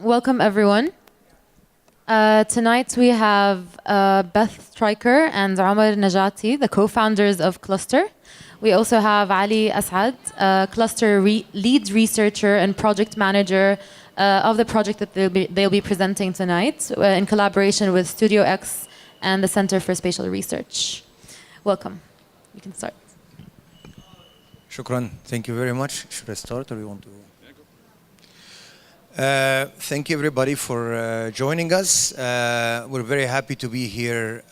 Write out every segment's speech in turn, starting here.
Welcome, everyone. Tonight we have Beth, Stryker, and Omar Najati, the co-founders of Cluster. We also have Ali Asad, Cluster lead researcher and project manager of the project that they'll be presenting tonight in collaboration with Studio X and the Center for Spatial Research. Welcome. You can start. Shukran. Thank you very much. Should I start or you want to? Thank you everybody for joining us. We're very happy to be here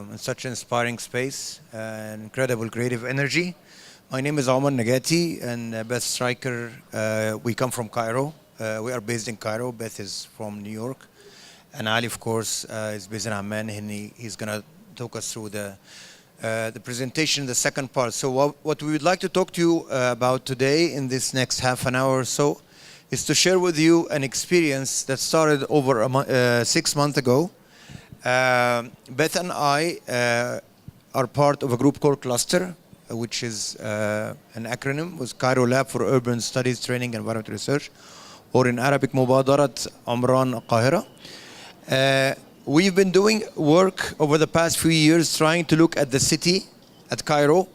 in such an inspiring space and incredible creative energy. My name is Omar Najati and Beth Stryker. We come from Cairo. We are based in Cairo. Beth is from New York. And Ali, of course, is based in Amman. And he's going to talk us through the presentation, the second part. So what we would like to talk to you about today in this next half an hour or so is to share with you an experience that started over 6 months ago. Beth and I are part of a group called Cluster, which is an acronym with Cairo Lab for Urban Studies, Training, and Environmental Research, or in Arabic, مبادرة عمران القاهرة. We've been doing work over the past few years trying to look at the city, at Cairo,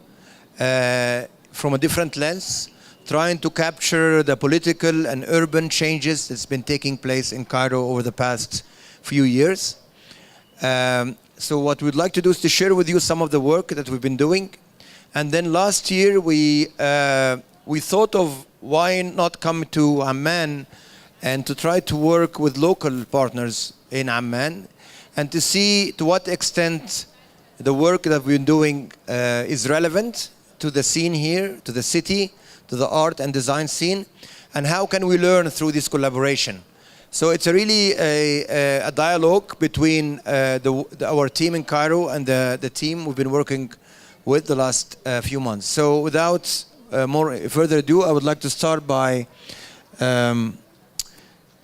from a different lens, trying to capture the political and urban changes that's been taking place in Cairo over the past few years. So what we'd like to do is to share with you some of the work that we've been doing. And then last year we thought of why not come to Amman and to try to work with local partners in Amman and to see to what extent the work that we've been doing is relevant to the scene here, to the city, to the art and design scene, and how can we learn through this collaboration. So it's really a dialogue between our team in Cairo and the team we've been working with the last few months. So without more further ado, I would like to start by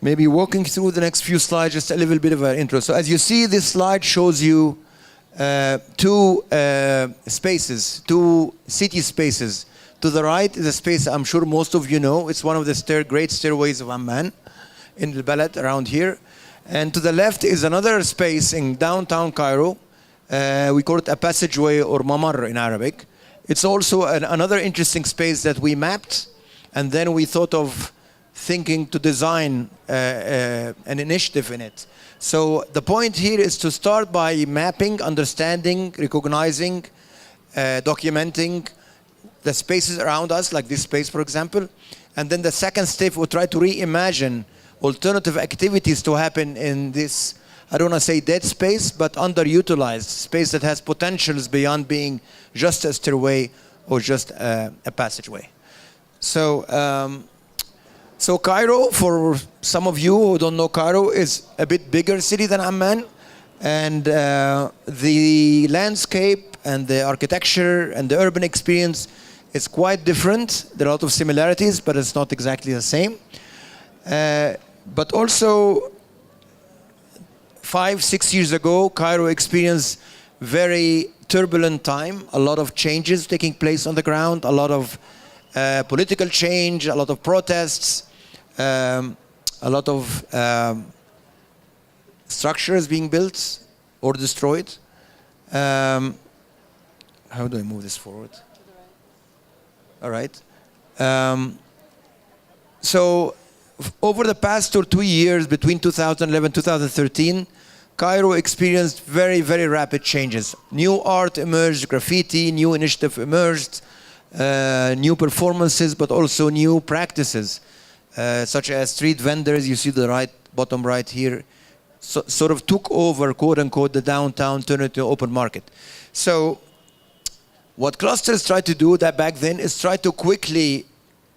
maybe walking through the next few slides, just a little bit of an intro. So as you see, this slide shows you two spaces, two city spaces. To the right is a space I'm sure most of you know. It's one of the great stairways of Amman in the Balad around here. And to the left is another space in downtown Cairo. We call it a passageway or mamar in Arabic. It's also another interesting space that we mapped, and then we thought of thinking to design an initiative in it. So the point here is to start by mapping, understanding, recognizing, documenting the spaces around us, like this space, for example. And then the second step, we'll try to reimagine alternative activities to happen in this, I don't want to say dead space, but underutilized space that has potentials beyond being just a stairway or just a passageway. So Cairo, for some of you who don't know Cairo, is a bit bigger city than Amman. And the landscape and the architecture and the urban experience is quite different. There are a lot of similarities, but it's not exactly the same. But also, 5-6 years ago, Cairo experienced very turbulent time, a lot of changes taking place on the ground, a lot of political change, a lot of protests, a lot of structures being built or destroyed. How do I move this forward? All right. So over the past 2 years, between 2011 and 2013, Cairo experienced very, very rapid changes. New art emerged, graffiti, new initiative emerged, new performances, but also new practices, such as street vendors. You see the bottom right here, sort of took over, quote unquote, the downtown, turned it into an open market. So what clusters tried to do that back then is try to quickly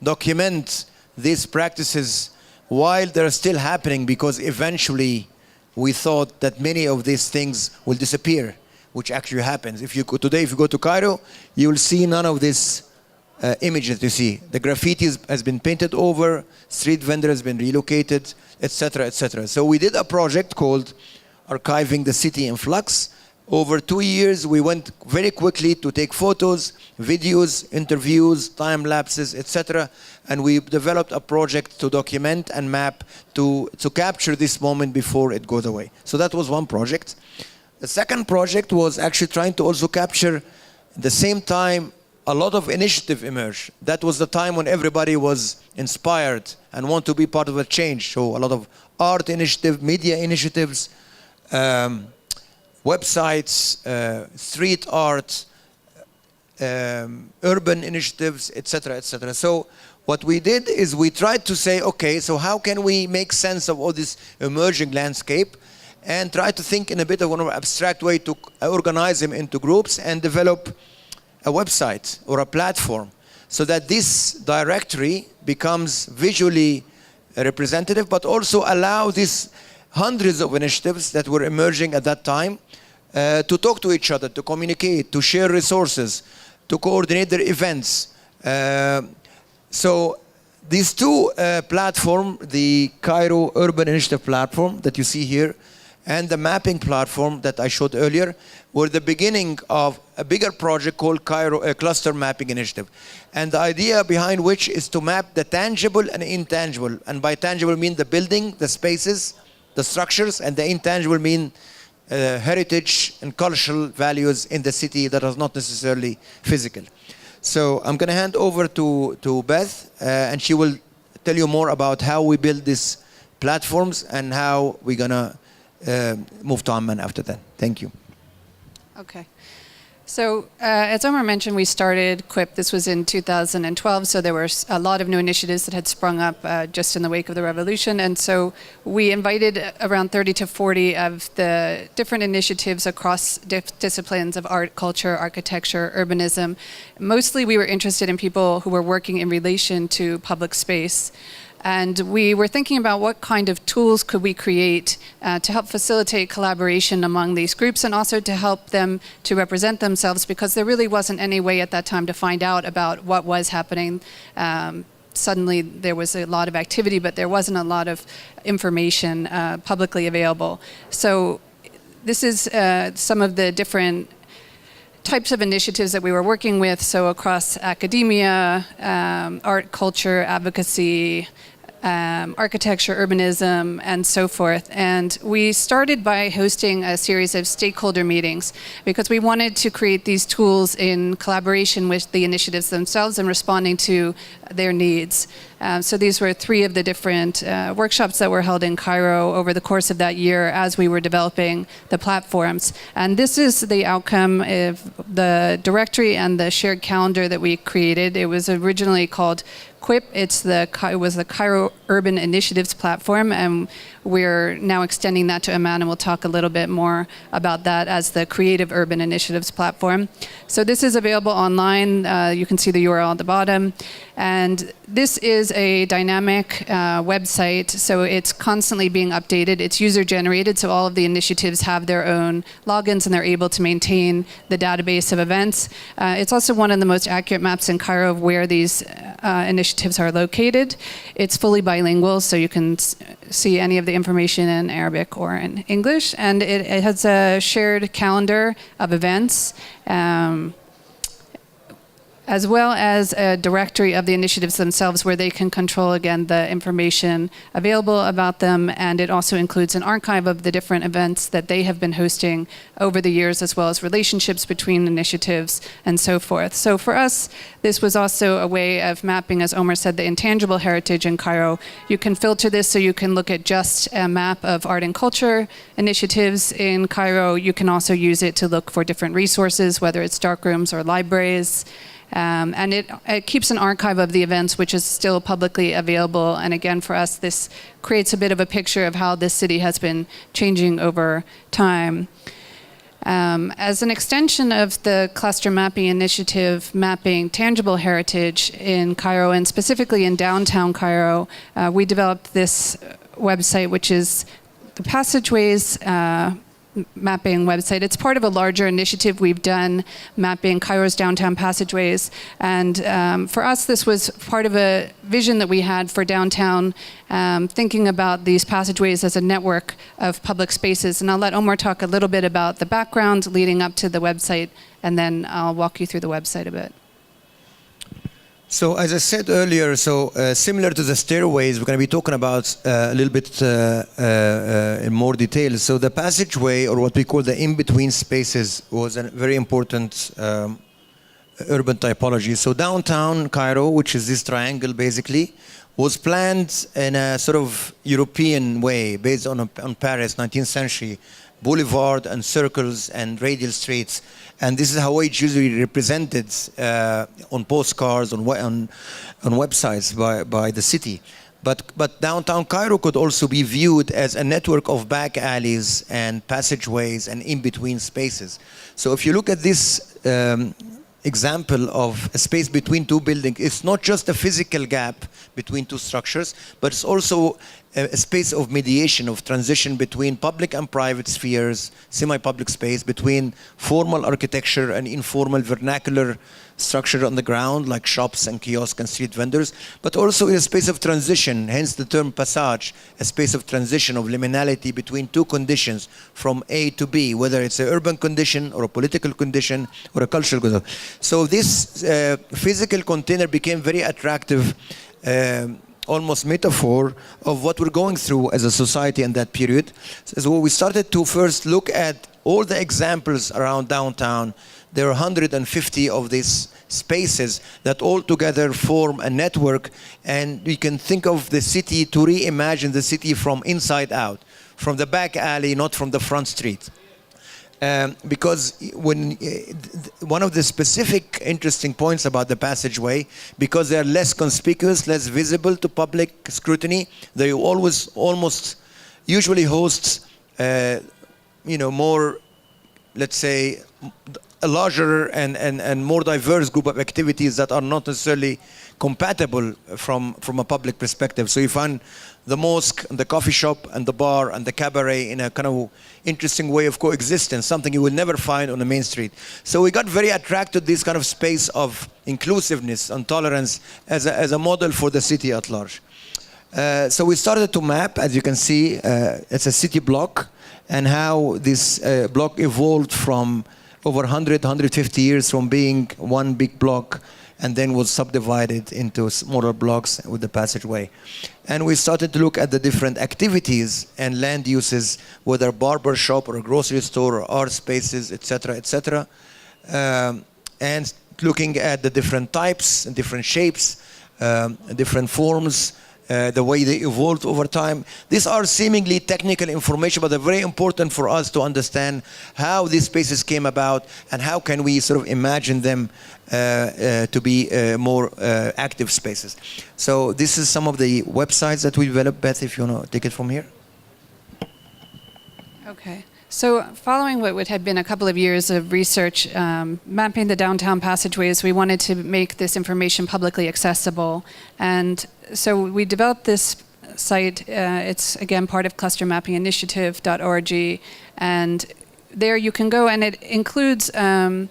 document these practices while they're still happening, because eventually we thought that many of these things will disappear, which actually happens. Today, if you go to Cairo, you will see none of these images you see. The graffiti has been painted over, street vendor has been relocated, etc., etc. So we did a project called Archiving the City in Flux. Over 2 years, we went very quickly to take photos, videos, interviews, time lapses, etc., And we developed a project to document and map to capture this moment before it goes away. So that was one project. The second project was actually trying to also capture at the same time a lot of initiative emerged. That was the time when everybody was inspired and want to be part of a change. So a lot of art initiative, media initiatives, websites, street art, urban initiatives, etc., etc. So what we did is we tried to say, okay, so how can we make sense of all this emerging landscape and try to think in a bit of an abstract way to organize them into groups and develop a website or a platform so that this directory becomes visually representative, but also allow these hundreds of initiatives that were emerging at that time to talk to each other, to communicate, to share resources, to coordinate their events. So these two platforms, the Cairo Urban Initiative Platform that you see here, and the mapping platform that I showed earlier, were the beginning of a bigger project called Cairo Cluster Mapping Initiative. And the idea behind which is to map the tangible and intangible. And by tangible, I mean the building, the spaces, the structures, and the intangible mean heritage and cultural values in the city that are not necessarily physical. So I'm going to hand over to Beth, and she will tell you more about how we build these platforms and how we're going to move to Amman after that. Thank you. Okay. So as Omar mentioned, we started QUIP. This was in 2012, so there were a lot of new initiatives that had sprung up just in the wake of the revolution. And so we invited around 30 to 40 of the different initiatives across disciplines of art, culture, architecture, urbanism. Mostly we were interested in people who were working in relation to public space. And we were thinking about what kind of tools could we create to help facilitate collaboration among these groups and also to help them to represent themselves, because there really wasn't any way at that time to find out about what was happening. Suddenly there was a lot of activity, but there wasn't a lot of information publicly available. So this is some of the different types of initiatives that we were working with, so across academia, art, culture, advocacy, architecture, urbanism, and so forth. And we started by hosting a series of stakeholder meetings because we wanted to create these tools in collaboration with the initiatives themselves and responding to their needs. So these were 3 of the different workshops that were held in Cairo over the course of that year as we were developing the platforms. And this is the outcome of the directory and the shared calendar that we created. It was originally called QUIP. It was the Cairo Urban Initiatives Platform, and we're now extending that to Amman, and we'll talk a little bit more about that as the Creative Urban Initiatives Platform. So this is available online. You can see the URL at the bottom. And this is a dynamic website, so it's constantly being updated. It's user-generated, so all of the initiatives have their own logins, and they're able to maintain the database of events. It's also one of the most accurate maps in Cairo of where these initiatives are located. It's fully bilingual, so you can see any of the information in Arabic or in English. And it has a shared calendar of events, as well as a directory of the initiatives themselves where they can control, again, the information available about them. And it also includes an archive of the different events that they have been hosting over the years, as well as relationships between initiatives and so forth. So for us, this was also a way of mapping, as Omar said, the intangible heritage in Cairo. You can filter this so you can look at just a map of art and culture initiatives in Cairo. You can also use it to look for different resources, whether it's darkrooms or libraries. And it keeps an archive of the events, which is still publicly available. And again, for us, this creates a bit of a picture of how this city has been changing over time. As an extension of the cluster mapping initiative, mapping tangible heritage in Cairo, and specifically in downtown Cairo, we developed this website, which is the Passageways mapping website. It's part of a larger initiative we've done, mapping Cairo's downtown passageways. And for us, this was part of a vision that we had for downtown, thinking about these passageways as a network of public spaces. And I'll let Omar talk a little bit about the background leading up to the website, and then I'll walk you through the website a bit. So as I said earlier, similar to the stairways, we're going to be talking about a little bit in more detail. So the passageway, or what we call the in-between spaces, was a very important urban typology. So downtown Cairo, which is this triangle basically, was planned in a sort of European way, based on Paris, 19th century, boulevard and circles and radial streets. And this is how it's usually represented on postcards, on websites by the city. But downtown Cairo could also be viewed as a network of back alleys and passageways and in-between spaces. So if you look at this example of a space between two buildings, it's not just a physical gap between two structures, but it's also a space of mediation, of transition between public and private spheres, semi-public space, between formal architecture and informal vernacular structure on the ground, like shops and kiosks and street vendors, but also in a space of transition, hence the term passage, a space of transition, of liminality between two conditions from A to B, whether it's an urban condition or a political condition or a cultural condition. So this physical container became very attractive, almost metaphor of what we're going through as a society in that period. So we started to first look at all the examples around downtown. There are 150 of these spaces that all together form a network, and we can think of the city, to reimagine the city from inside out, from the back alley, not from the front street. Because when one of the specific interesting points about the passageway, because they are less conspicuous, less visible to public scrutiny, they almost usually hosts more, let's say, a larger and more diverse group of activities that are not necessarily compatible from a public perspective. So you find the mosque and the coffee shop and the bar and the cabaret in a kind of interesting way of coexistence, something you will never find on the main street. So we got very attracted to this kind of space of inclusiveness and tolerance as a model for the city at large. So we started to map, as you can see, it's a city block, and how this block evolved from over 100, 150 years from being one big block, and then was subdivided into smaller blocks with the passageway. And we started to look at the different activities and land uses, whether a barber shop or a grocery store or art spaces, etc., etc. And looking at the different types and different shapes, different forms, the way they evolved over time. These are seemingly technical information, but they're very important for us to understand how these spaces came about and how can we sort of imagine them to be more active spaces. So this is some of the websites that we developed. Beth, if you want to take it from here. Okay. So following what had been a couple of years of research, mapping the downtown passageways, we wanted to make this information publicly accessible. And so we developed this site. It's, again, part of clustermappinginitiative.org. And there you can go, and it includes a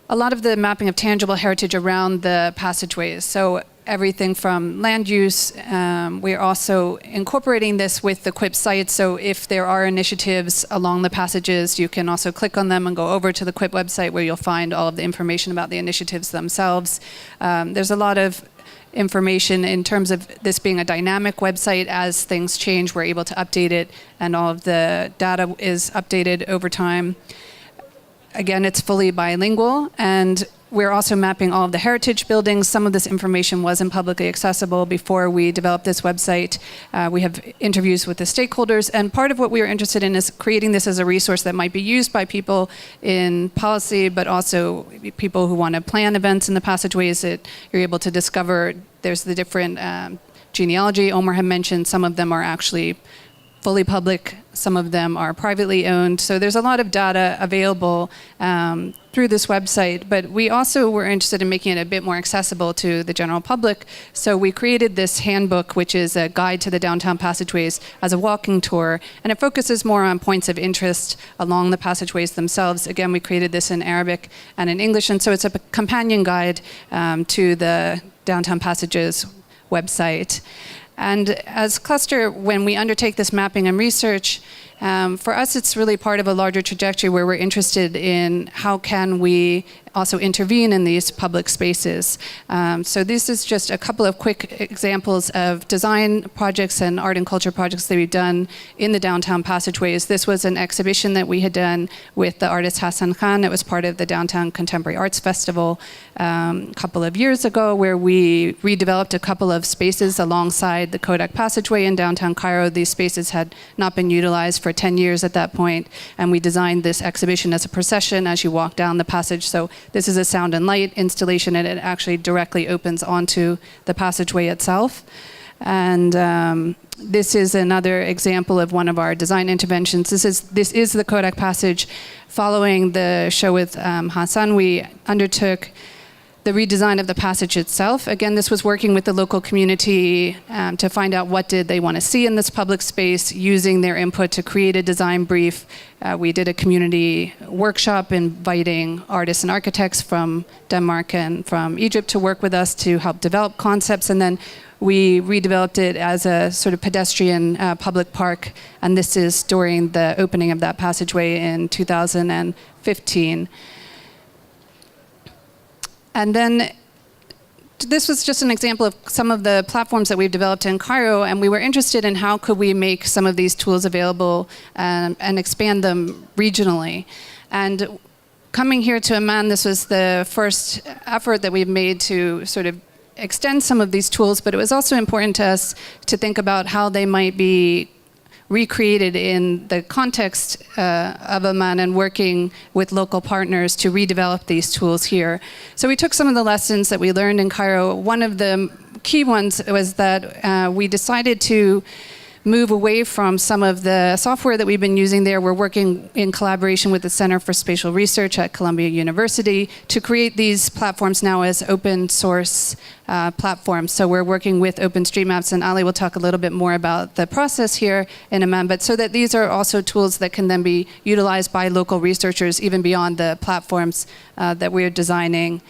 lot of the mapping of tangible heritage around the passageways. So everything from land use. We're also incorporating this with the QUIP site, so if there are initiatives along the passages, you can also click on them and go over to the QUIP website where you'll find all of the information about the initiatives themselves. There's a lot of information in terms of this being a dynamic website. As things change, we're able to update it, and all of the data is updated over time. Again, it's fully bilingual, and we're also mapping all of the heritage buildings. Some of this information wasn't publicly accessible before we developed this website. We have interviews with the stakeholders, and part of what we were interested in is creating this as a resource that might be used by people in policy, but also people who want to plan events in the passageways, that you're able to discover. There's the different genealogy Omar had mentioned. Some of them are actually fully public, some of them are privately owned. So there's a lot of data available through this website, but we also were interested in making it a bit more accessible to the general public. So we created this handbook, which is a guide to the downtown passageways as a walking tour, and it focuses more on points of interest along the passageways themselves. Again, we created this in Arabic and in English, and so it's a companion guide to the Downtown Passages website. And as Cluster, when we undertake this mapping and research, For us, it's really part of a larger trajectory where we're interested in how can we also intervene in these public spaces. So this is just a couple of quick examples of design projects and art and culture projects that we've done in the downtown passageways. This was an exhibition that we had done with the artist Hassan Khan. It was part of the Downtown Contemporary Arts Festival a couple of years ago, where we redeveloped a couple of spaces alongside the Codec Passageway in downtown Cairo. These spaces had not been utilized for 10 years at that point, and we designed this exhibition as a procession as you walk down the passage. So this is a sound and light installation, and it actually directly opens onto the passageway itself. And this is another example of one of our design interventions. This is the Codec Passage. Following the show with Hassan, we undertook the redesign of the passage itself. Again, this was working with the local community to find out what did they want to see in this public space, using their input to create a design brief. We did a community workshop inviting artists and architects from Denmark and from Egypt to work with us to help develop concepts, and then we redeveloped it as a sort of pedestrian public park, and this is during the opening of that passageway in 2015. And then this was just an example of some of the platforms that we've developed in Cairo, and we were interested in how could we make some of these tools available and expand them regionally. And coming here to Amman, this was the first effort that we've made to sort of extend some of these tools, but it was also important to us to think about how they might be recreated in the context of Amman and working with local partners to redevelop these tools here. So we took some of the lessons that we learned in Cairo. One of the key ones was that we decided to move away from some of the software that we've been using there. We're working in collaboration with the Center for Spatial Research at Columbia University to create these platforms now as open source platforms. So we're working with OpenStreetMaps, and Ali will talk a little bit more about the process here in Amman, but so that these are also tools that can then be utilized by local researchers even beyond the platforms that we're designing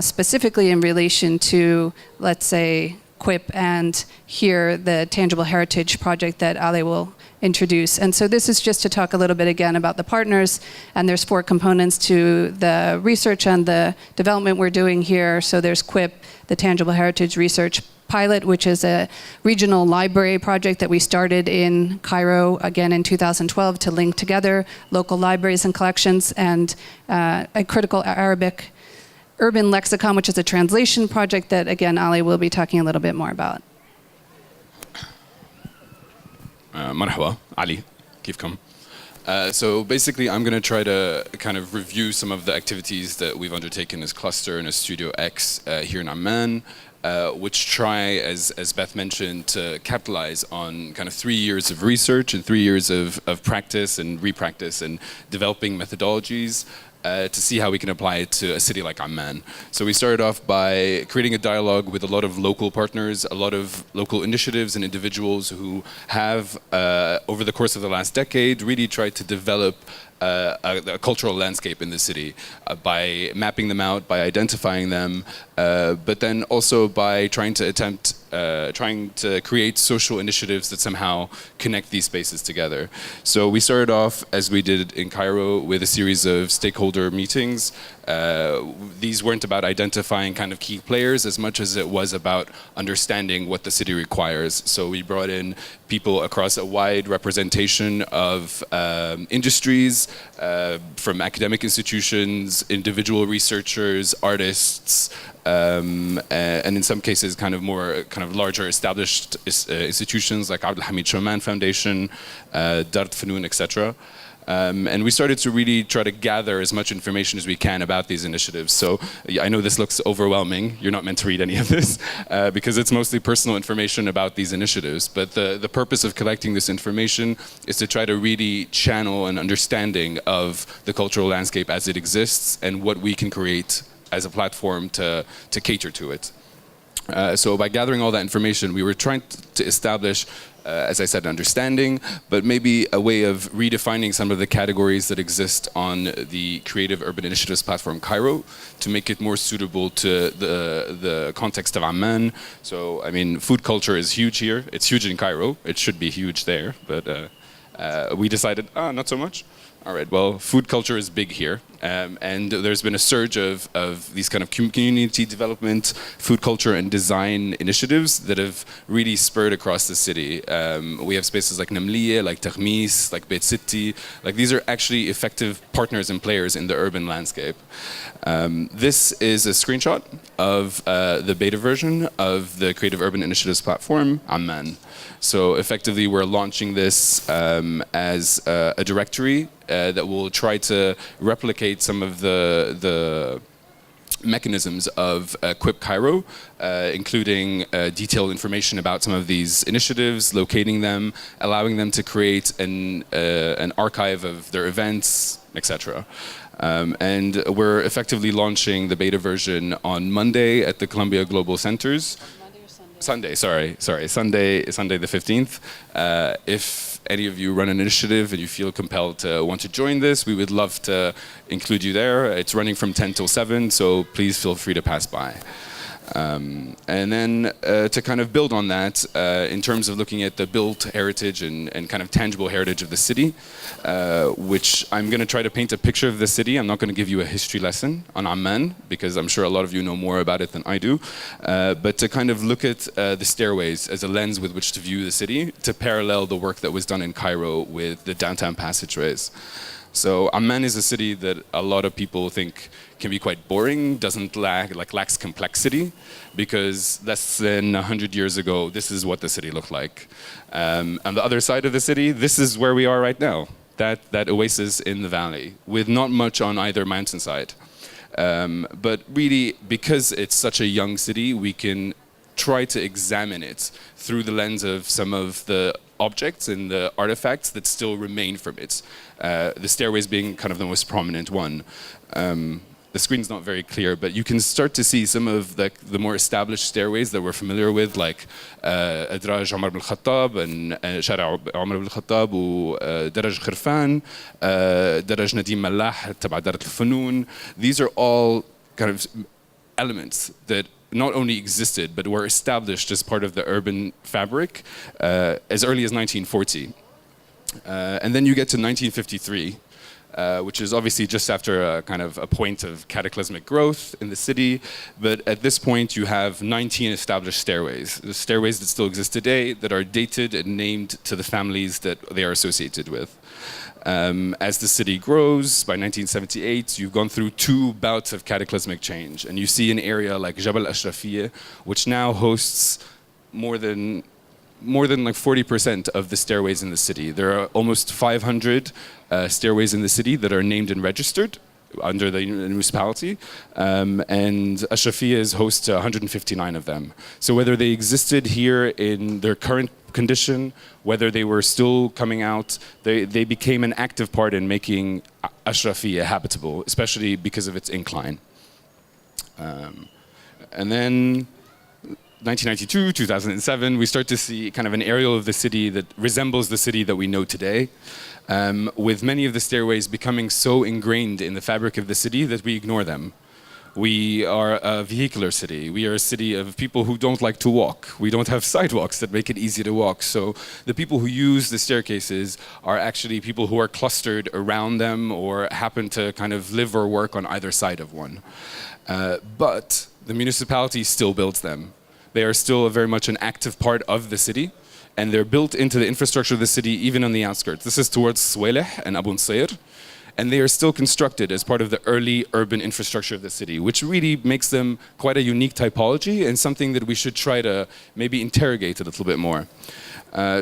specifically in relation to, let's say, QUIP and here the Tangible Heritage project that Ali will introduce. And so this is just to talk a little bit again about the partners, and there's 4 components to the research and the development we're doing here. So there's QUIP, the Tangible Heritage Research Pilot, which is a regional library project that we started in Cairo again in 2012 to link together local libraries and collections, and a critical Arabic urban lexicon, which is a translation project that, again, Ali will be talking a little bit more about. مرحبا, Ali, كيفكم? So basically, I'm going to try to kind of review some of the activities that we've undertaken as Cluster and as Studio X here in Amman, which try, as Beth mentioned, to capitalize on kind of 3 years of research and 3 years of practice and repractice and developing methodologies to see how we can apply it to a city like Amman. So we started off by creating a dialogue with a lot of local partners, a lot of local initiatives and individuals who have, over the course of the last decade, really tried to develop a cultural landscape in the city by mapping them out, by identifying them, but then also by trying to create social initiatives that somehow connect these spaces together. So we started off, as we did in Cairo, with a series of stakeholder meetings. These weren't about identifying kind of key players as much as it was about understanding what the city requires. So we brought in people across a wide representation of industries, from academic institutions, individual researchers, artists, and in some cases kind of larger established institutions like Abdel Hamid Shoman Foundation, Dart Fanoun, etc. And we started to really try to gather as much information as we can about these initiatives. So I know this looks overwhelming. You're not meant to read any of this because it's mostly personal information about these initiatives. But the purpose of collecting this information is to try to really channel an understanding of the cultural landscape as it exists and what we can create as a platform to cater to it. So by gathering all that information, we were trying to establish, as I said, understanding, but maybe a way of redefining some of the categories that exist on the Creative Urban Initiatives platform Cairo to make it more suitable to the context of Amman. So, I mean, food culture is huge here. It's huge in Cairo. It should be huge there, but We decided, not so much. All right, well, food culture is big here, and there's been a surge of these kind of community development, food culture and design initiatives that have really spurred across the city. We have spaces like Namliye, like Taghmis, like Beit City. Like these are actually effective partners and players in the urban landscape. This is a screenshot of the beta version of the Creative Urban Initiatives platform, Amman. So effectively, we're launching this as a directory that will try to replicate some of the mechanisms of Quip Cairo, including detailed information about some of these initiatives, locating them, allowing them to create an archive of their events, etc. And we're effectively launching the beta version on Monday at the Columbia Global Centers. Sunday the 15th. If any of you run an initiative and you feel compelled to want to join this, we would love to include you there. It's running from 10 till 7, so please feel free to pass by. And then to kind of build on that, in terms of looking at the built heritage and kind of tangible heritage of the city, which I'm going to try to paint a picture of the city. I'm not going to give you a history lesson on Amman, because I'm sure a lot of you know more about it than I do. But to kind of look at the stairways as a lens with which to view the city, to parallel the work that was done in Cairo with the downtown passageways. So Amman is a city that a lot of people think can be quite boring, lacks complexity, because less than 100 years ago, this is what the city looked like. On the other side of the city, this is where we are right now, that oasis in the valley, with not much on either mountainside. But really, because it's such a young city, we can try to examine it through the lens of some of the objects and the artifacts that still remain from it. The stairways being kind of the most prominent one. The screen's not very clear, but you can start to see some of the more established stairways that we're familiar with, like أدراج عمر بن الخطاب and شارع عمر بن الخطاب ودرج خرفان, درج نديم ملاح تبع دارة الفنون. These are all kind of elements that not only existed, but were established as part of the urban fabric as early as 1940. And then you get to 1953, which is obviously just after a kind of a point of cataclysmic growth in the city. But at this point, you have 19 established stairways. The stairways that still exist today that are dated and named to the families that they are associated with. As the city grows, by 1978, you've gone through 2 bouts of cataclysmic change. And you see an area like Jabal Ashrafiyeh, which now hosts more than like 40% of the stairways in the city. There are almost 500 stairways in the city that are named and registered under the municipality, and Ashrafiyeh is host to 159 of them. So whether they existed here in their current condition, whether they were still coming out, they became an active part in making Ashrafiyeh habitable, especially because of its incline. And then 1992, 2007, we start to see kind of an aerial of the city that resembles the city that we know today, with many of the stairways becoming so ingrained in the fabric of the city that we ignore them. We are a vehicular city. We are a city of people who don't like to walk. We don't have sidewalks that make it easy to walk. So the people who use the staircases are actually people who are clustered around them or happen to kind of live or work on either side of one. But the municipality still builds them. They are still very much an active part of the city, and they're built into the infrastructure of the city, even on the outskirts. This is towards Swaleh and Abu Nsayr, and they are still constructed as part of the early urban infrastructure of the city, which really makes them quite a unique typology and something that we should try to maybe interrogate a little bit more.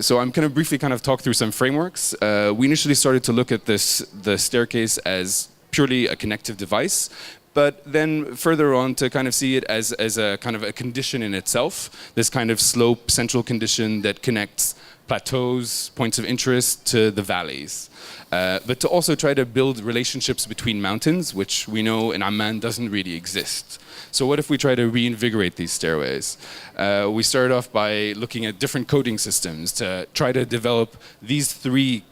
So I'm going to briefly kind of talk through some frameworks. We initially started to look at the staircase as purely a connective device, but then further on to kind of see it as a kind of a condition in itself, this kind of slope central condition that connects plateaus, points of interest to the valleys. But to also try to build relationships between mountains, which we know in Amman doesn't really exist. So what if we try to reinvigorate these stairways? We started off by looking at different coding systems to try to develop these 3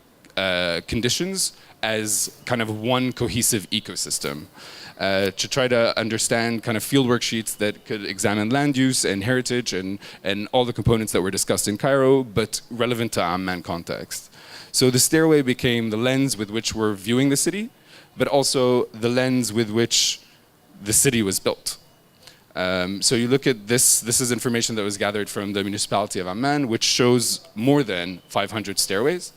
conditions as kind of one cohesive ecosystem. to try to understand kind of field worksheets that could examine land use and heritage and all the components that were discussed in Cairo, but relevant to Amman context. So the stairway became the lens with which we're viewing the city, but also the lens with which the city was built. So you look at this is information that was gathered from the municipality of Amman, which shows more than 500 stairways.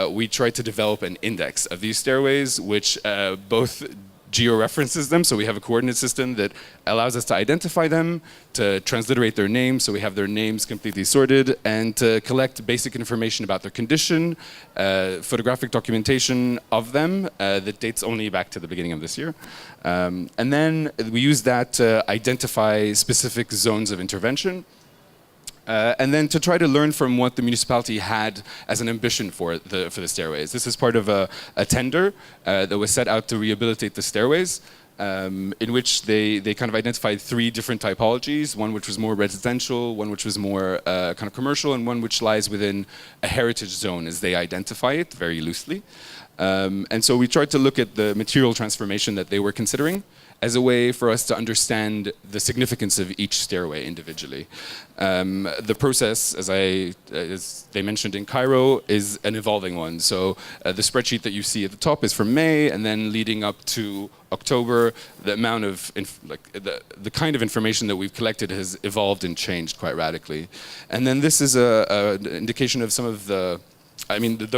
We tried to develop an index of these stairways, which both georeferences them, so we have a coordinate system that allows us to identify them, to transliterate their names, so we have their names completely sorted, and to collect basic information about their condition, photographic documentation of them that dates only back to the beginning of this year. And then we use that to identify specific zones of intervention. And then to try to learn from what the municipality had as an ambition for the stairways. This is part of a tender that was set out to rehabilitate the stairways, in which they kind of identified 3 different typologies, one which was more residential, one which was more kind of commercial, and one which lies within a heritage zone as they identify it very loosely. And so we tried to look at the material transformation that they were considering as a way for us to understand the significance of each stairway individually. The process, as they mentioned in Cairo, is an evolving one. So the spreadsheet that you see at the top is from May, and then leading up to October, the amount of the kind of information that we've collected has evolved and changed quite radically. And then this is an indication of some of the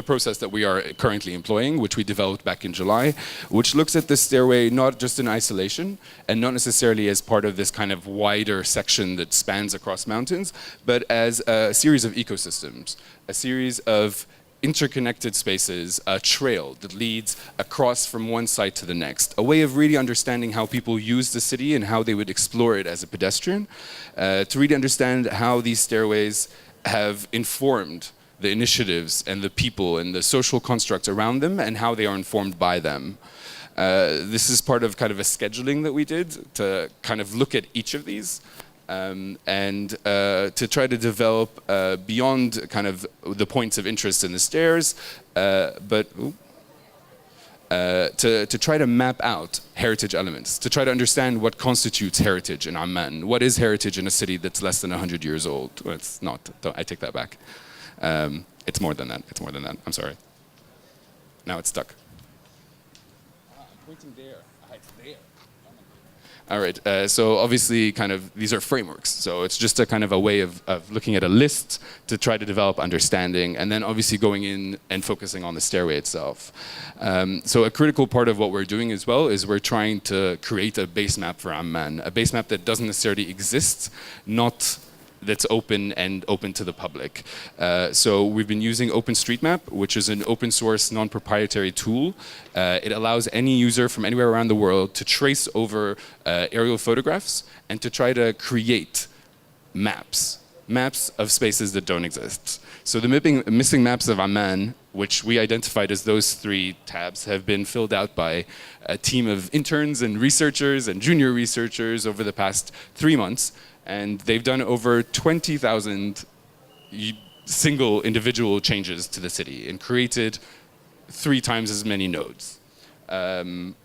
process that we are currently employing, which we developed back in July, which looks at this stairway not just in isolation and not necessarily as part of this kind of wider section that spans across mountains, but as a series of ecosystems, a series of interconnected spaces, a trail that leads across from one site to the next, a way of really understanding how people use the city and how they would explore it as a pedestrian, to really understand how these stairways have informed the initiatives and the people and the social constructs around them and how they are informed by them. This is part of kind of a scheduling that we did to kind of look at each of these and to try to develop beyond kind of the points of interest in the stairs, but to try to map out heritage elements, to try to understand what constitutes heritage in Amman. What is heritage in a city that's less than 100 years old? Well, it's not. I take that back. It's more than that. It's more than that. I'm sorry. Now it's stuck. I'm pointing there. It's there. All right. So obviously, kind of these are frameworks. So it's just a kind of a way of looking at a list to try to develop understanding, and then obviously going in and focusing on the stairway itself. So a critical part of what we're doing as well is we're trying to create a base map for Amman, a base map that doesn't necessarily exist, that's open and open to the public. So we've been using OpenStreetMap, which is an open source, non-proprietary tool. It allows any user from anywhere around the world to trace over aerial photographs and to try to create maps of spaces that don't exist. So the missing maps of Amman, which we identified as those 3 tabs, have been filled out by a team of interns and researchers and junior researchers over the past 3 months. And they've done over 20,000 single individual changes to the city and created 3 times as many nodes. And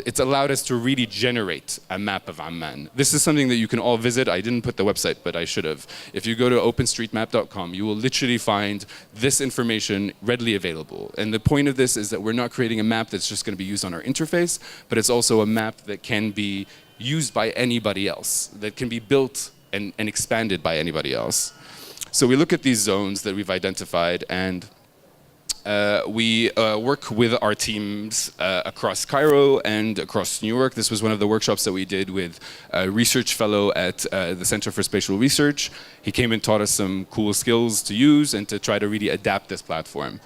it's allowed us to really generate a map of Amman. This is something that you can all visit. I didn't put the website, but I should have. If you go to openstreetmap.com, you will literally find this information readily available. And the point of this is that we're not creating a map that's just going to be used on our interface, but it's also a map that can be used by anybody else, that can be built and expanded by anybody else. So we look at these zones that we've identified, and we work with our teams across Cairo and across New York. This was one of the workshops that we did with a research fellow at the Center for Spatial Research. He came and taught us some cool skills to use and to try to really adapt this platform.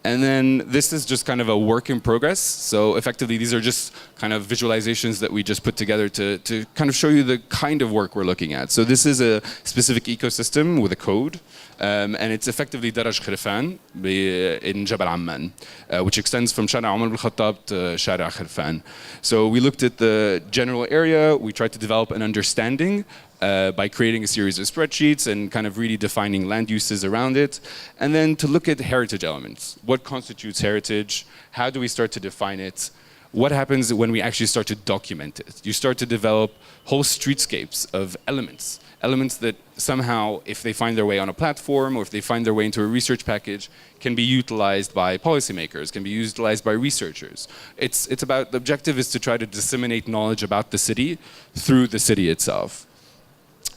And then this is just kind of a work in progress. So effectively, these are just kind of visualizations that we just put together to kind of show you the kind of work we're looking at. So this is a specific ecosystem with a code. And it's effectively Daraj Khirfan in Jabal Amman, which extends from Shara Umar al-Khattab to Shara Khirfan. So we looked at the general area. We tried to develop an understanding by creating a series of spreadsheets and kind of really defining land uses around it. And then to look at heritage elements. What constitutes heritage? How do we start to define it? what happens when we actually start to document it? You start to develop whole streetscapes of elements. Elements that somehow, if they find their way on a platform or if they find their way into a research package, can be utilized by policymakers, can be utilized by researchers. It's about, the objective is to try to disseminate knowledge about the city through the city itself.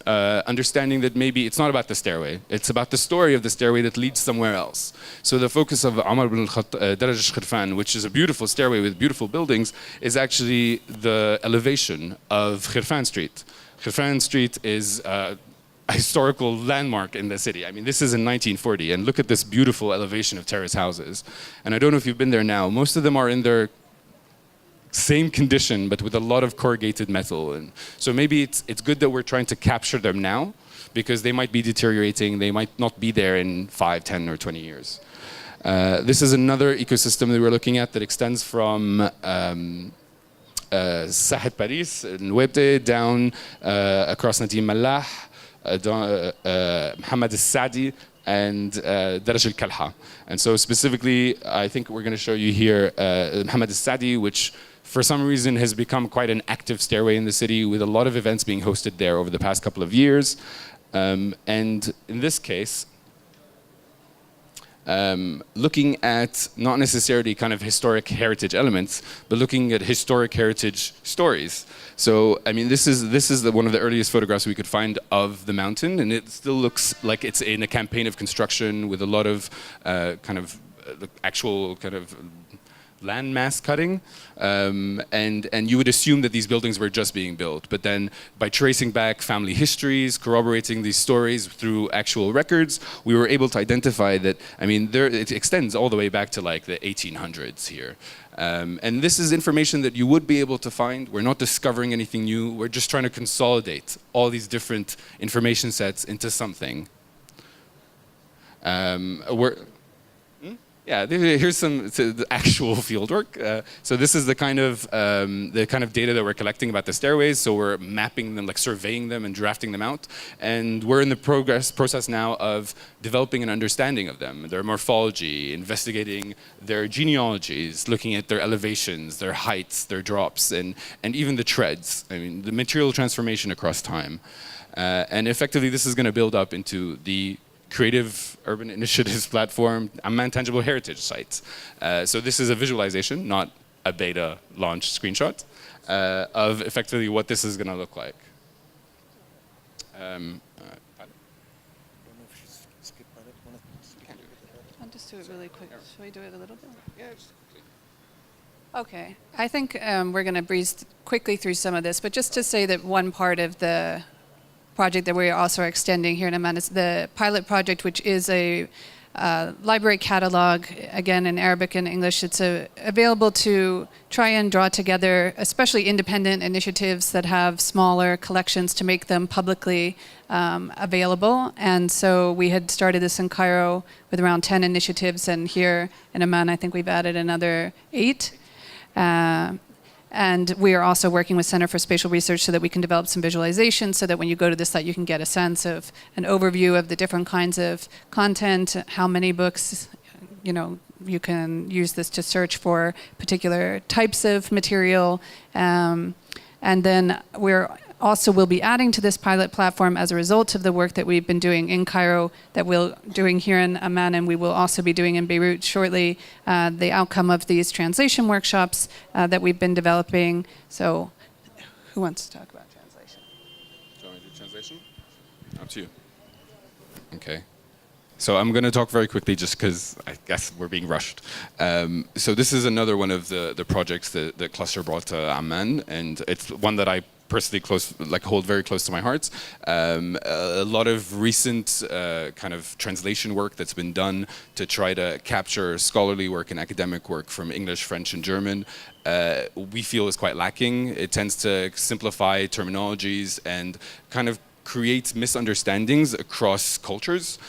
Understanding that maybe it's not about the stairway, it's about the story of the stairway that leads somewhere else. So the focus of Omar bin Daraj Khirfan, which is a beautiful stairway with beautiful buildings, is actually the elevation of Khirfan Street. Khirfan Street is a historical landmark in the city. I mean, this is in 1940, and look at this beautiful elevation of terrace houses. And I don't know if you've been there now, most of them are in their same condition, but with a lot of corrugated metal. And so maybe it's good that we're trying to capture them now, because they might be deteriorating, they might not be there in 5, 10, or 20 years. This is another ecosystem that we're looking at that extends from Sahet Paris, Nwebte, down across Nadim Mallah, Mohammed al-Sadi, and Daraj al-Kalha. And so specifically, I think we're going to show you here Mohammed al-Sadi, which for some reason has become quite an active stairway in the city, with a lot of events being hosted there over the past couple of years. And in this case, looking at not necessarily kind of historic heritage elements, but looking at historic heritage stories. So, I mean, this is one of the earliest photographs we could find of the mountain, and it still looks like it's in a campaign of construction with a lot of actual kind of land mass cutting, and you would assume that these buildings were just being built, but then by tracing back family histories, corroborating these stories through actual records, we were able to identify that, I mean, it extends all the way back to like the 1800s here. And this is information that you would be able to find. We're not discovering anything new, we're just trying to consolidate all these different information sets into something. Yeah, here's some the actual fieldwork. So this is the kind of data that we're collecting about the stairways. So we're mapping them, like surveying them and drafting them out. And we're in the process now of developing an understanding of them, their morphology, investigating their genealogies, looking at their elevations, their heights, their drops, and even the treads. I mean, the material transformation across time. And effectively, this is going to build up into the Creative Urban Initiatives Platform, Amman Tangible Heritage Sites. So this is a visualization, not a beta launch screenshot, of effectively what this is going to look like. I'll just do it really quick. Shall we do it a little bit? Yeah, just quickly. Okay. I think we're going to breeze quickly through some of this, but just to say that one part of the project that we are also extending here in Amman is the pilot project, which is a library catalog, again in Arabic and English. It's available to try and draw together, especially independent initiatives that have smaller collections, to make them publicly available. And so we had started this in Cairo with around 10 initiatives, and here in Amman I think we've added another 8. And we are also working with Center for Spatial Research so that we can develop some visualizations so that when you go to the site you can get a sense of an overview of the different kinds of content, how many books, you know, you can use this to search for particular types of material. And then also will be adding to this pilot platform as a result of the work that we've been doing in Cairo, that we're doing here in Amman, and we will also be doing in Beirut shortly, the outcome of these translation workshops that we've been developing. So who wants to talk about translation? Do you want me to do translation? Up to you. Okay. So I'm going to talk very quickly just because I guess we're being rushed. So this is another one of the projects that the cluster brought to Amman, and it's one that I personally hold very close to my heart. A lot of recent kind of translation work that's been done to try to capture scholarly work and academic work from English, French, and German, we feel is quite lacking. It tends to simplify terminologies and kind of create misunderstandings across cultures.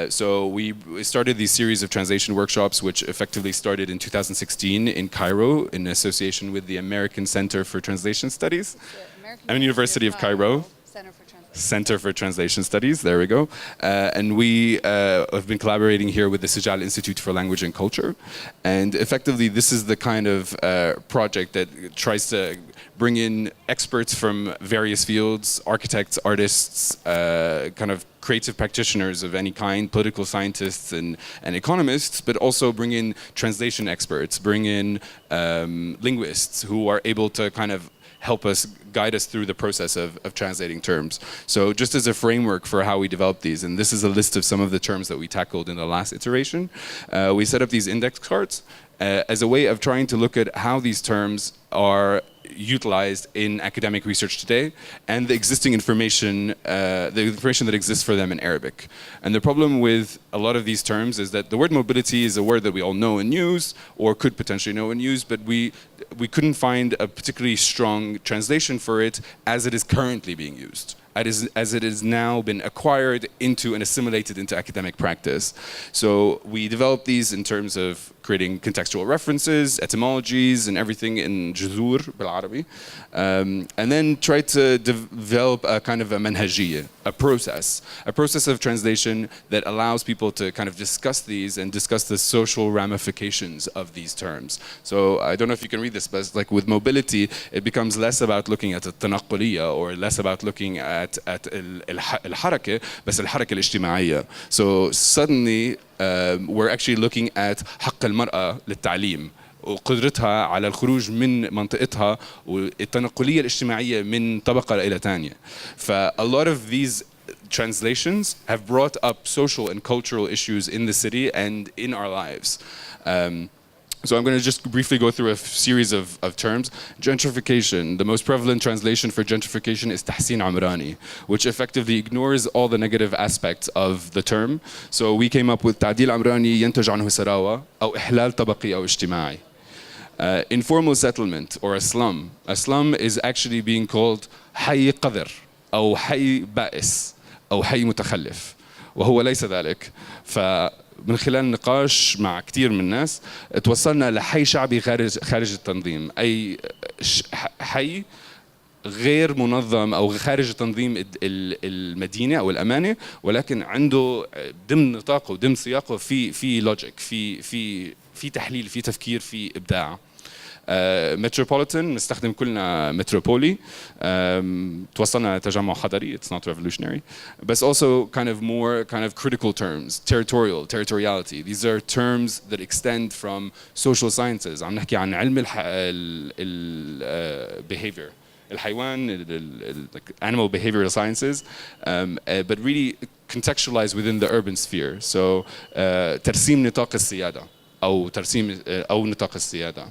So we started these series of translation workshops, which effectively started in 2016 in Cairo in association with the American Center for Translation Studies. University of Cairo. Center for Translation Center for Translation Studies, there we go. And we have been collaborating here with the Sijal Institute for Language and Culture. And effectively, this is the kind of project that tries to bring in experts from various fields, architects, artists, kind of creative practitioners of any kind, political scientists and economists, but also bring in translation experts, bring in linguists who are able to kind of help us, guide us through the process of translating terms. So just as a framework for how we develop these, and this is a list of some of the terms that we tackled in the last iteration, we set up these index cards as a way of trying to look at how these terms are utilized in academic research today and the existing information, that exists for them in Arabic. And the problem with a lot of these terms is that the word mobility is a word that we all know and use, or could potentially know and use, but we couldn't find a particularly strong translation for it as it is currently being used, as it has now been acquired into and assimilated into academic practice. So we developed these in terms of creating contextual references, etymologies, and everything in جذور بالعربي, and then tried to develop a kind of a manhajiyya, a process of translation that allows people to kind of discuss these and discuss the social ramifications of these terms. So I don't know if you can read this, but it's like with mobility, it becomes less about looking at التنقلية or less about looking at الحركة, بس الحركة الاجتماعية. So suddenly we're actually looking at حق المرأة للتعليم وقدرتها على الخروج من منطقتها والتنقلية الاجتماعية من طبقة إلى تانية. A lot of these translations have brought up social and cultural issues in the city and in our lives. So I'm going to just briefly go through a series of terms. Gentrification, the most prevalent translation for gentrification is تحسين عمراني, which effectively ignores all the negative aspects of the term. So we came up with تعديل عمراني ينتج عنه ثراوة أو إحلال طبقي أو اجتماعي. Informal settlement or a slum. A slum is actually being called حي قذر أو حي بائس أو حي متخلف وهو ليس ذلك. من خلال نقاش مع كثير من الناس توصلنا لحي شعبي خارج التنظيم، أي حي غير منظم أو خارج تنظيم المدينة أو الأمانة، ولكن عنده ضمن نطاقه وضمن سياقه في لوجيك، في تحليل، في تفكير، في إبداع. متروبوليتان نستخدم كلنا متروبولي، توصلنا لتجمع حضري, it's not revolutionary, but also kind of more kind of critical terms, territoriality. These are terms that extend from social sciences. عم نحكي عن علم behavior, الحيوان, animal behavioral sciences, but really contextualized within the urban sphere. So ترسيم نطاق السيادة أو ترسيم أو نطاق السيادة.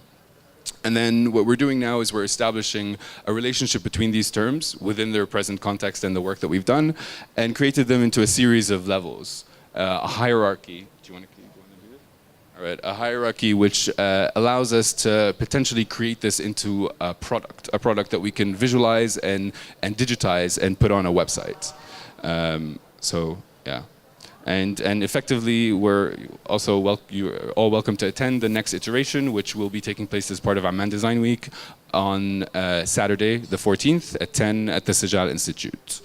And then what we're doing now is we're establishing a relationship between these terms within their present context and the work that we've done, and created them into a series of levels, a hierarchy. Do you want to do it? All right, a hierarchy which allows us to potentially create this into a product that we can visualize and digitize and put on a website. So yeah. And effectively, we're also you're all welcome to attend the next iteration, which will be taking place as part of Amman Design Week on Saturday, the 14th at 10 at the Sijal Institute.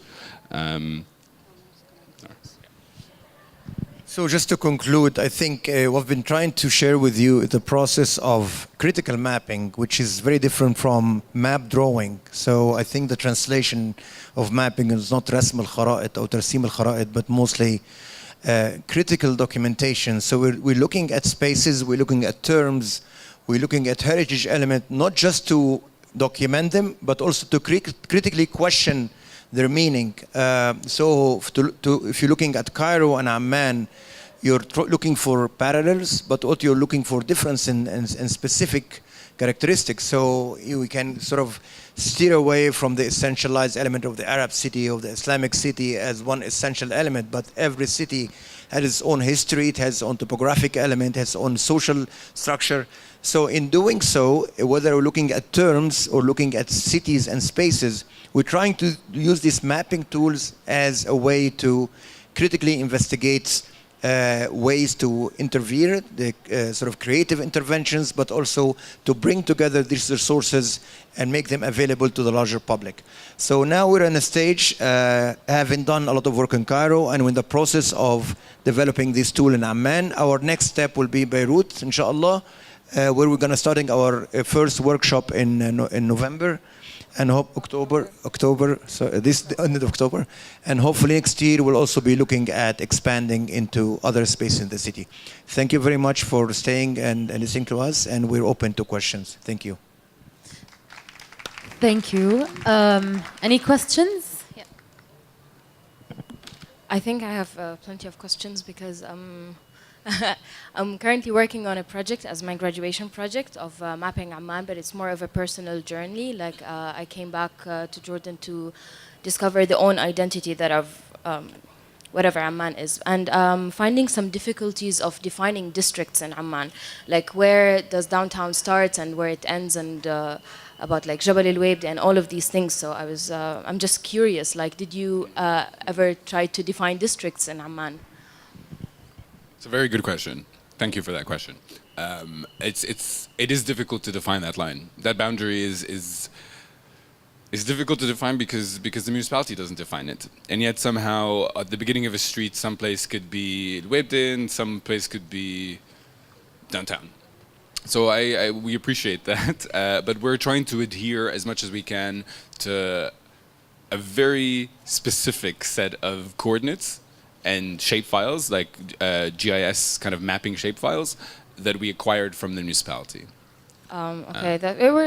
So just to conclude, I think we've been trying to share with you the process of critical mapping, which is very different from map drawing. So I think the translation of mapping is not رسم الخرائط أو ترسيم الخرائط, but mostly critical documentation. So we're looking at spaces, we're looking at terms, we're looking at heritage element, not just to document them, but also to critically question their meaning. So if you're looking at Cairo and Amman, you're looking for parallels, but also you're looking for difference in specific characteristics. So we can sort of steer away from the essentialized element of the Arab city, of the Islamic city as one essential element, but every city has its own history, it has its own topographic element, has its own social structure. So in doing so, whether we're looking at terms or looking at cities and spaces, we're trying to use these mapping tools as a way to critically investigate ways to intervene, the sort of creative interventions, but also to bring together these resources and make them available to the larger public. So now we're in a stage, having done a lot of work in Cairo, and we're in the process of developing this tool in Amman. Our next step will be Beirut, inshallah, where we're going to starting our first workshop in November. And hope October, so this end of October, and hopefully next year we'll also be looking at expanding into other spaces in the city. Thank you very much for staying and listening to us, and we're open to questions. Thank you. Thank you. Any questions? Yeah. I think I have plenty of questions because I'm currently working on a project as my graduation project of mapping Amman, but it's more of a personal journey. Like I came back to Jordan to discover the own identity that of whatever Amman is, and finding some difficulties of defining districts in Amman, like where does downtown start and where it ends, and about like Jabal al-Wayd and all of these things. So I'm just curious, like, did you ever try to define districts in Amman? It's a very good question. Thank you for that question. It is difficult to define that line. That boundary is difficult to define because the municipality doesn't define it. And yet somehow at the beginning of a street, some place could be Webden, some place could be downtown. So we appreciate that, but we're trying to adhere as much as we can to a very specific set of coordinates and shape files, like GIS kind of mapping shape files that we acquired from the municipality. Okay,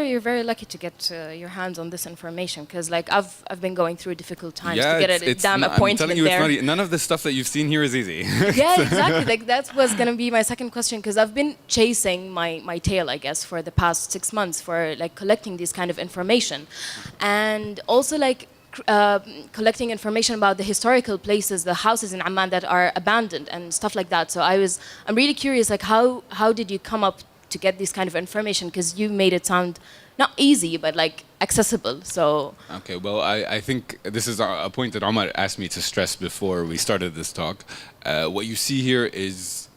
you're very lucky to get your hands on this information, because like I've been going through difficult times to get a damn appointment. I'm telling you, there. it's not, none of the stuff that you've seen here is easy. Yeah, exactly. Like that was gonna be my second question, because I've been chasing my tail, I guess, for the past 6 months for like collecting this kind of information, and also like collecting information about the historical places, the houses in Amman that are abandoned and stuff like that. So I'm really curious, like how did you come up to get this kind of information? Because you made it sound not easy, but like accessible. So okay, well, I think this is a point that Omar asked me to stress before we started this talk. What you see here is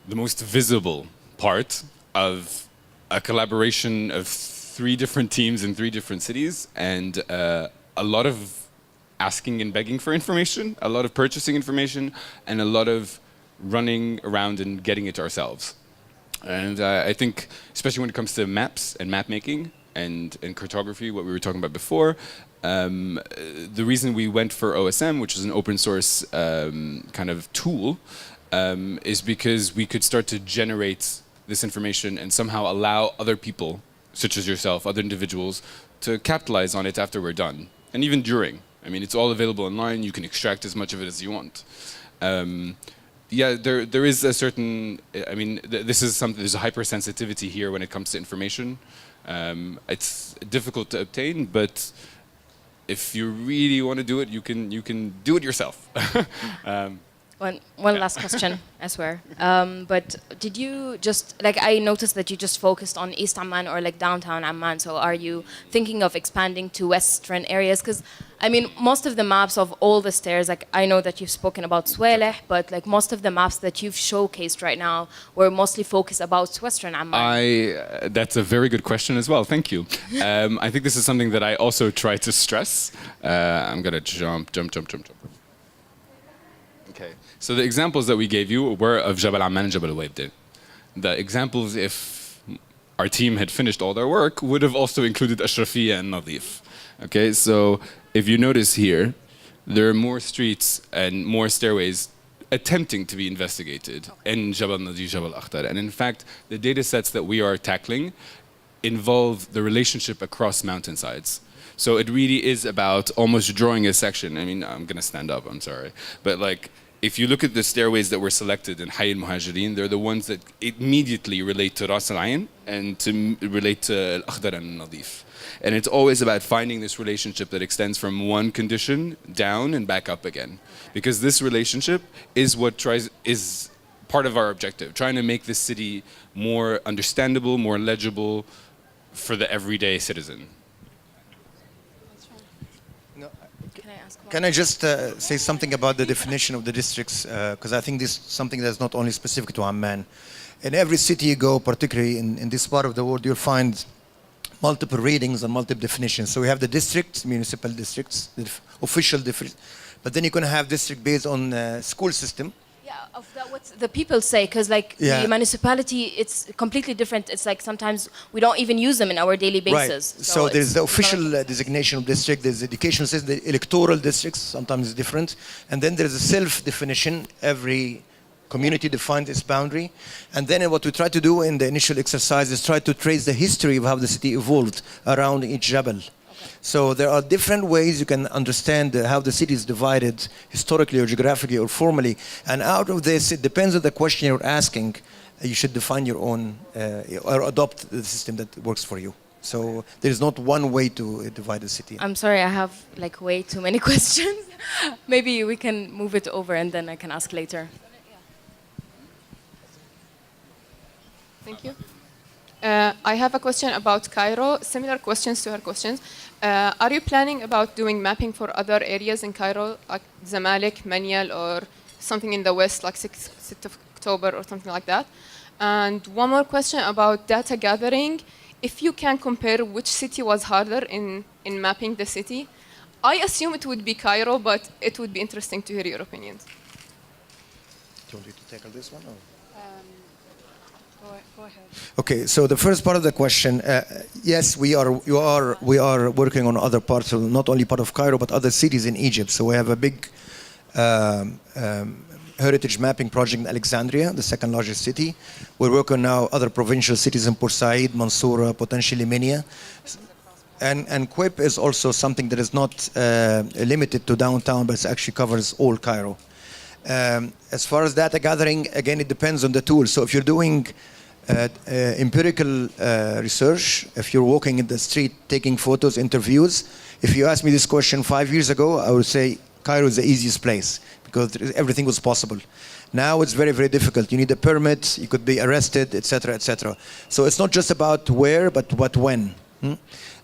the most visible part of a collaboration of 3 different teams in 3 different cities, and a lot of asking and begging for information, a lot of purchasing information, and a lot of running around and getting it ourselves. And I think, especially when it comes to maps and map making and cartography, what we were talking about before, the reason we went for OSM, which is an open source kind of tool, is because we could start to generate this information and somehow allow other people, such as yourself, other individuals, to capitalize on it after we're done. And even during. I mean, it's all available online. You can extract as much of it as you want. Yeah, there is a certain, I mean, this is something, there's a hypersensitivity here when it comes to information. It's difficult to obtain, but if you really want to do it, you can do it yourself. One last question, I swear. But did you just, like, I noticed that you just focused on East Amman or like downtown Amman. So are you thinking of expanding to western areas? Because I mean, most of the maps of all the stairs, like I know that you've spoken about Swaleh, but like most of the maps that you've showcased right now were mostly focused about western Amman. That's a very good question as well. Thank you. I think this is something that I also try to stress. I'm gonna jump. Okay. So the examples that we gave you were of Jabal Amman and Jabal al-Wayd. The examples, if our team had finished all their work, would have also included Ashrafiyya and Nadif. Okay, so if you notice here, there are more streets and more stairways attempting to be investigated in Jabal Nadif, Jabal Akhtar. And in fact, the data sets that we are tackling involve the relationship across mountainsides. So it really is about almost drawing a section. I mean, I'm gonna stand up, I'm sorry. But like, if you look at the stairways that were selected in Hayy al-Muhajirin, they're the ones that immediately relate to Ras al-Ain and to relate to Al-Akhdar and Nadif. And it's always about finding this relationship that extends from one condition down and back up again. Because this relationship is what is part of our objective, trying to make this city more understandable, more legible for the everyday citizen. No, Can I Can I just say something about the definition of the districts? Because I think this is something that's not only specific to Amman. In every city you go, particularly in this part of the world, you'll find multiple readings and multiple definitions. So we have the districts, municipal districts, the official districts, but then you can have district based on school system. Yeah, of that, what the people say, because like the municipality, it's completely different. It's like sometimes we don't even use them in our daily basis. Right. So there's the official designation of district, there's the education system, the electoral districts, sometimes it's different. And then there's a self-definition. Every community defines its boundary. And then what we try to do in the initial exercise is try to trace the history of how the city evolved around each jabal. So there are different ways you can understand how the city is divided historically or geographically or formally. And out of this, it depends on the question you're asking. You should define your own or adopt the system that works for you. So there's not one way to divide the city. I'm sorry, I have like way too many questions. Maybe we can move it over and then I can ask later. Thank you. I have a question about Cairo, similar questions to her questions. Are you planning about doing mapping for other areas in Cairo, like Zamalek, Manial, or something in the west, like 6th of October or something like that? And one more question about data gathering. If you can compare which city was harder in mapping the city, I assume it would be Cairo, but it would be interesting to hear your opinions. Do you want me to tackle this one? Or? Go ahead. Okay, so the first part of the question, yes, we are working on other parts, of, not only part of Cairo, but other cities in Egypt. So we have a big heritage mapping project in Alexandria, the second largest city. We're working now other provincial cities in Port Said, Mansoura, potentially Minya. And Quip is also something that is not limited to downtown, but it actually covers all Cairo. As far as data gathering, again, it depends on the tool. So if you're doing empirical research, if you're walking in the street taking photos, interviews, if you asked me this question 5 years ago, I would say Cairo is the easiest place because everything was possible. Now it's very, very difficult. You need a permit, you could be arrested, etc., etc. So it's not just about where, but when.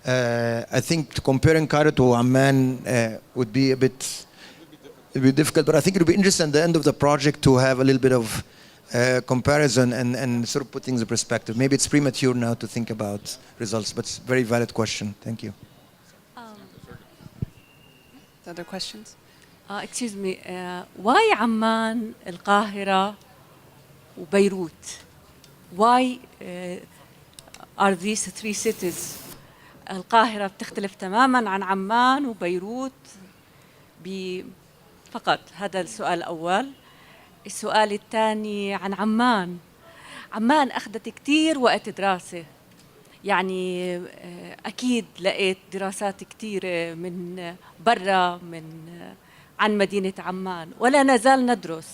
I think comparing Cairo to Amman would be a bit difficult, but I think it would be interesting at the end of the project to have a little bit of comparison and sort of put things in perspective. Maybe it's premature now to think about results, but it's a very valid question. Thank you. Other questions? Excuse me, why Amman, القاهرة, وبيروت? Why are these three cities? القاهرة بتختلف تماما عن عمان وبيروت فقط. هذا السؤال الأول. السؤال الثاني عن عمان. عمان أخذت كتير وقت دراسة. يعني أكيد لقيت دراسات كتيرة من برا عن مدينة عمان ولا نزال ندرس.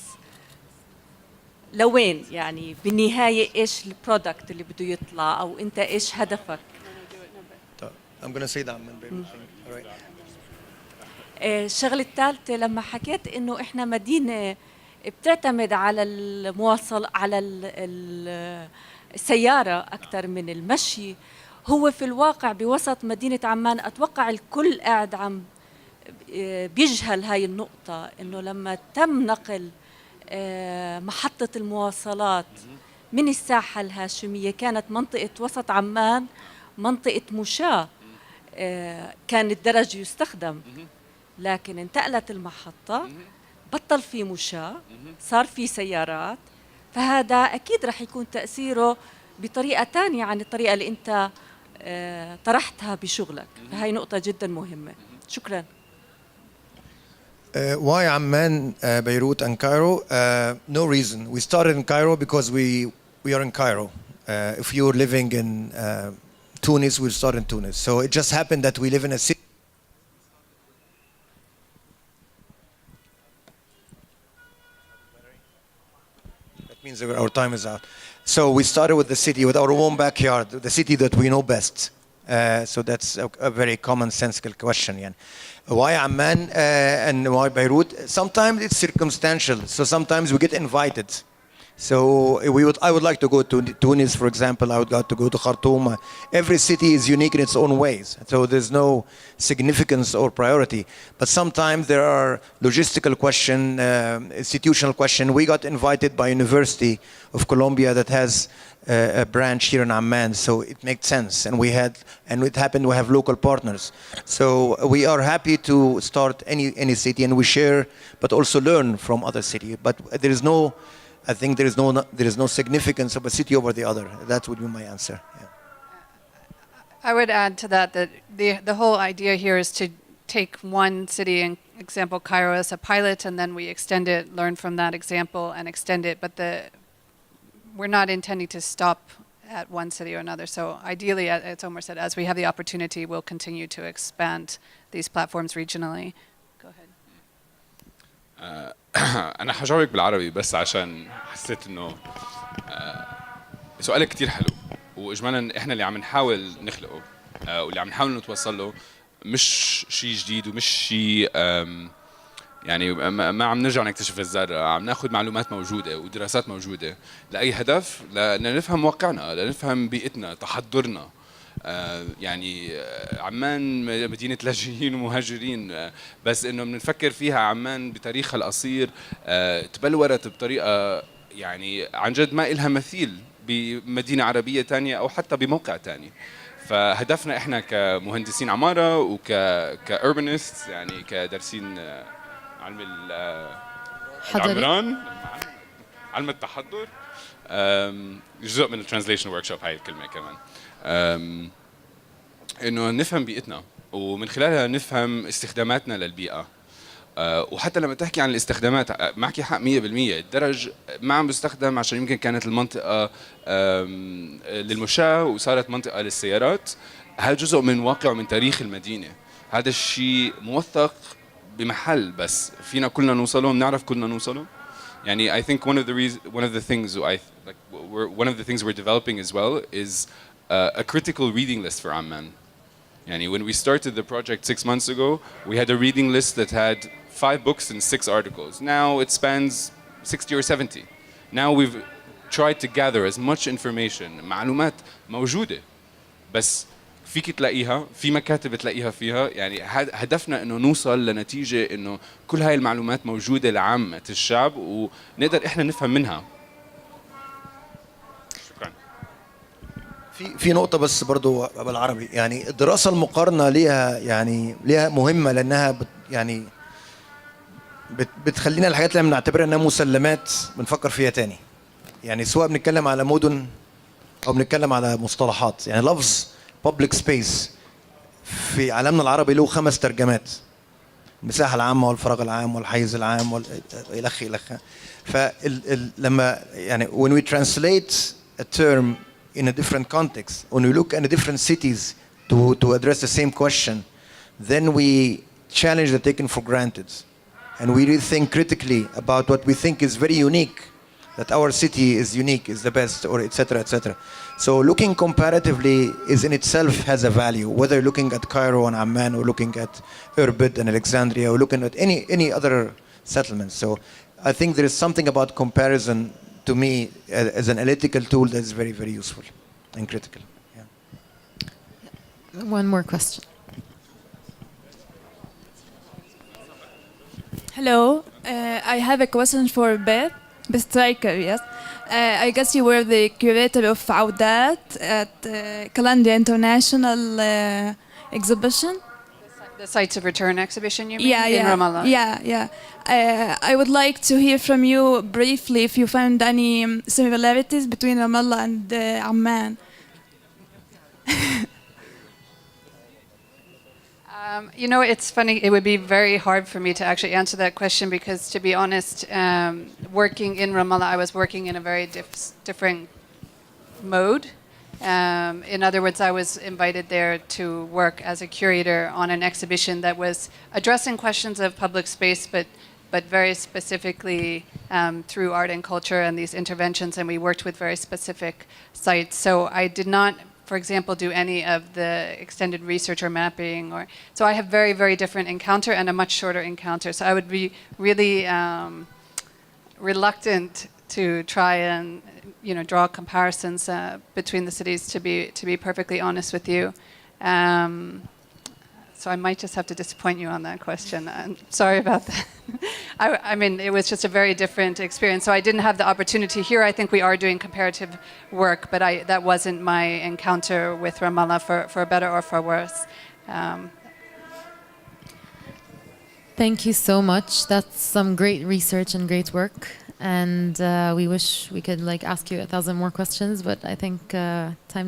لوين يعني بالنهاية إيش البرودكت اللي بده يطلع أو أنت إيش هدفك؟ I'm going to say that Amman, baby. All right. الشغلة الثالثة لما حكيت إنه إحنا مدينة بتعتمد على على السيارة أكثر من المشي. هو في الواقع بوسط مدينة عمان أتوقع الكل قاعد عم بيجهل هاي النقطة إنه لما تم نقل محطة المواصلات من الساحة الهاشمية كانت منطقة وسط عمان منطقة مشاة. كان الدرج يستخدم لكن انتقلت المحطة بطل في مشاة صار في سيارات فهذا أكيد رح يكون تأثيره بطريقة تانية عن الطريقة اللي أنت طرحتها بشغلك. فهي نقطة جدا مهمة. شكرا. Why Amman, Beirut and Cairo? No reason. We started in Cairo because we are in Cairo. If you're living in Tunis, we'll start in Tunis. So it just happened that we live in a city. That means that our time is out. So we started with the city, with our own backyard, the city that we know best. So that's a very commonsensical question. Yeah. Why Amman and why Beirut? Sometimes it's circumstantial. So sometimes we get invited. So I would like to go to Tunis, for example. I would like to go to Khartoum. Every city is unique in its own ways. So there's no significance or priority. But sometimes there are logistical question, institutional question. We got invited by University of Columbia that has a branch here in Amman, so it makes sense. And it happened we have local partners. So we are happy to start any city, and we share, but also learn from other city. But there is no, I think there is no significance of a city over the other. That would be my answer. Yeah. I would add to that the whole idea here is to take one city, in example Cairo, as a pilot, and then we extend it, learn from that example, and extend it. But we're not intending to stop at one city or another. So ideally, as Omar said, as we have the opportunity, we'll continue to expand these platforms regionally. Go ahead. أنا حجاوبك بالعربي بس عشان حسيت إنه سؤالك كتير حلو، وإجمالاً إحنا اللي عم نحاول نخلقه واللي عم نحاول نتوصل له مش شيء جديد ومش شيء يعني ما عم نرجع نكتشف الذرة، عم ناخذ معلومات موجودة ودراسات موجودة لأي هدف، لنفهم واقعنا، لنفهم بيئتنا، تحضرنا. يعني عمان مدينة لاجئين ومهاجرين، بس إنه بنفكر فيها عمان بتاريخها القصير تبلورت بطريقة يعني عن جد ما إلها مثيل بمدينة عربية تانية أو حتى بموقع تاني. فهدفنا إحنا كمهندسين عمارة وكأوربانيست، يعني كدارسين علم العمران، علم التحضر، جزء من الترانسليشن ورك شوب هاي الكلمة كمان، إنه نفهم بيئتنا ومن خلالها نفهم استخداماتنا للبيئة. وحتى لما تحكي عن الاستخدامات معك حق 100%. الدرج ما عم بيستخدم عشان يمكن كانت المنطقة للمشاة وصارت منطقة للسيارات. هذا جزء من واقع ومن تاريخ المدينة. هذا الشيء موثق بمحل بس فينا كلنا نوصله، بنعرف كلنا نوصله. يعني I think one of the things we're developing as well is a critical reading list for Amman. Yani when we started the project 6 months ago, we had a reading list that had 5 books and 6 articles. Now it spans 60 or 70. Now we've tried to gather as much information. معلومات موجودة بس فيك تلاقيها في مكاتب تلاقيها فيها. يعني هدفنا انه نوصل لنتيجة انه كل هاي المعلومات موجودة لعامة الشعب ونقدر احنا نفهم منها. شكرا. في نقطة بس برضو بالعربي، يعني الدراسة المقارنة ليها مهمة، لأنها بتخلينا الحاجات اللي بنعتبرها انها مسلمات بنفكر فيها تاني. يعني سواء بنتكلم على مدن او بنتكلم على مصطلحات. يعني لفظ public space في عالمنا العربي له 5 ترجمات: المساحة العامة والفراغ العام والحيز العام إلخ. فلما يعني when we translate a term in a different context, when we look at the different cities to address the same question, then we challenge the taken for granted. And we really think critically about what we think is very unique, that our city is unique, is the best, or etc. etc. So looking comparatively is in itself has a value, whether you're looking at Cairo and Amman, or looking at Irbid and Alexandria, or looking at any other settlements. So I think there is something about comparison to me as an analytical tool that is very, very useful and critical. Yeah. One more question. Hello, I have a question for Beth Stryker, yes. I guess you were the curator of Audat at Columbia International exhibition. The Sites of Return exhibition, you mean? Yeah. In Ramallah? Yeah. I would like to hear from you briefly if you found any similarities between Ramallah and Amman. You know, it's funny. It would be very hard for me to actually answer that question because, to be honest, working in Ramallah, I was working in a very different mode. In other words, I was invited there to work as a curator on an exhibition that was addressing questions of public space, but very specifically through art and culture and these interventions, and we worked with very specific sites. So I did not, for example, do any of the extended research or mapping, so I have very, very different encounter and a much shorter encounter. So I would be really reluctant to try and draw comparisons between the cities. To be perfectly honest with you, so I might just have to disappoint you on that question. I'm sorry about that. I mean, it was just a very different experience. So I didn't have the opportunity here. I think we are doing comparative work, but that wasn't my encounter with Ramallah, for better or for worse. Thank you so much. That's some great research and great work. And we wish we could ask you 1,000 more questions, but I think time's up.